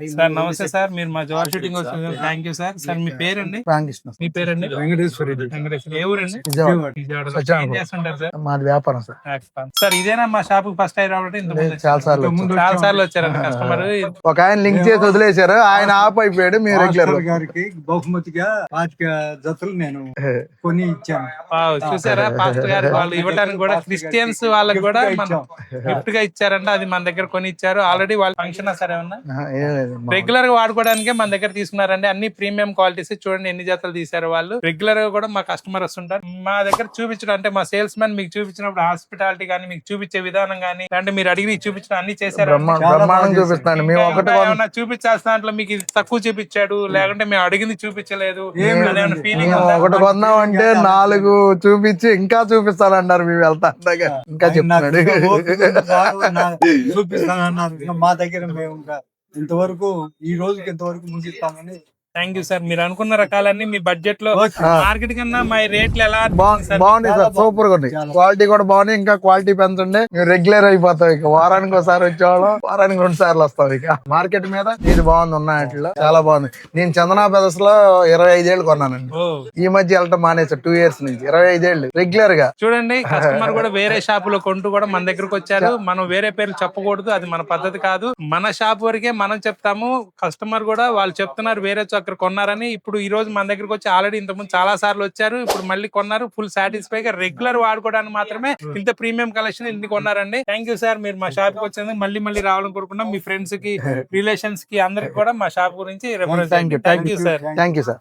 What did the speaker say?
Sir నమస్తే sir, మీరు మా జాబ్ షూటింగ్ వచ్చిన థ్యాంక్ యూ సార్. సార్ మీ పేరండి? రామకృష్ణ. మీ పేరండి? వెంకటేశ్వర వెంకటేశ్వర. ఏ ఊరండి? విజయవాడ. విజయవాడ. ఏం చేస్తుంటారు సార్? మాది వ్యాపారం సార్. సార్ ఇదేనా మా షాప్ ఫస్ట్ టైం రావడం? చాలా సార్లు చాలా సార్లు వచ్చారండి కస్టమర్. ఒక ఆయన లింక్ చేసి వదిలేశారు, ఆయన ఆఫ్ అయిపోయాడు. మీరు రెగ్యులర్ గారికి బహుమతిగా 25 జతలు నేను కొని ఇచ్చాను. చూసారా పాస్టర్ గారు వాళ్ళు ఇవ్వడానికి కూడా క్రిస్టియన్స్ వాళ్ళకి కూడా మనం గిఫ్ట్ గా ఇచ్చారంట. అది మన దగ్గర కొని ఇచ్చారు ఆల్రెడీ. వాళ్ళ ఫంక్షన్ సార్ ఏమన్నా రెగ్యులర్ గా వాడుకోవడానికే మన దగ్గర తీసుకున్నారండి. అన్ని ప్రీమియం క్వాలిటీస్. చూడండి ఎన్ని జతలు తీసారు వాళ్ళు. రెగ్యులర్ గా కూడా మా కస్టమర్ వస్తుంటారు. మా దగ్గర చూపించడం అంటే మా సేల్స్ మ్యాన్ మీకు చూపించినప్పుడు హాస్పిటాలిటీ కానీ మీకు చూపించే విధానం కానీ అంటే మీరు అడిగి చూపించడం అన్ని చేశారు. చూపిస్తాను. మేము ఏమన్నా చూపించాల్సిన దాంట్లో మీకు ఇది తక్కువ చూపించాడు లేకుంటే మేము అడిగింది చూపించలేదు ఫీలింగ్ ఒకటి కొందాం అంటే 4 చూపించి ఇంకా చూపిస్తానన్నారు. మేము వెళ్తా ఇంకా చెప్తున్నాడు చూపిస్తానన్నారు. మా దగ్గర మేము ఇంతవరకు ఈ రోజుకి ఇంతవరకు ముగిస్తామని. Thank you sir. మీరు అనుకున్న రకాలన్నీ మీ బడ్జెట్ లో మార్కెట్ కన్నా మా రేట్లు ఎలా బాగున్నాయి సార్. సూపర్ గా ఉన్నాయి. క్వాలిటీ కూడా బాగున్నాయి. ఇంకా క్వాలిటీ పెంచండి, మేము రెగ్యులర్ అయిపోతాం. ఇక వారానికి ఒకసారి వచ్చేవాళ్ళం, వారానికి 2 సార్లు వస్తాం. ఇక మార్కెట్ మీద ఇది బాగుంది. ఉన్నాయట్లో చాలా బాగుంది. నేను చందనా బ్రదర్స్ లో 25 ఏళ్ళు కొన్నానండి. ఈ మధ్య వెళ్ళటం మానేసారు 2 years నుంచి. 25 ఏళ్ళు రెగ్యులర్ గా. చూడండి కస్టమర్ కూడా వేరే షాపులో కొంటూ కూడా మన దగ్గరకు వచ్చారు. మనం వేరే పేర్లు చెప్పకూడదు, అది మన పద్ధతి కాదు. మన షాప్ వరకే మనం చెప్తాము. కస్టమర్ కూడా వాళ్ళు చెప్తున్నారు వేరే అక్కడ కొన్నారని. ఇప్పుడు ఈ రోజు మన దగ్గరకు వచ్చి ఆల్రెడీ ఇంతకుముందు చాలా సార్లు వచ్చారు. ఇప్పుడు మళ్ళీ కొన్నారు. ఫుల్ సాటిస్ఫై గా రెగ్యులర్ వాడుకోవడానికి మాత్రమే ఇంత ప్రీమియం కలెక్షన్ ఇన్ని కొన్నారండి. Thank you sir. మీరు మా షాప్ కి వచ్చేందుకు మళ్ళీ రావాలని కోరుకున్నాం. మీ ఫ్రెండ్స్ కి రిలేషన్స్ కి అందరికి కూడా మా షాప్ గురించి థ్యాంక్ యూ సార్.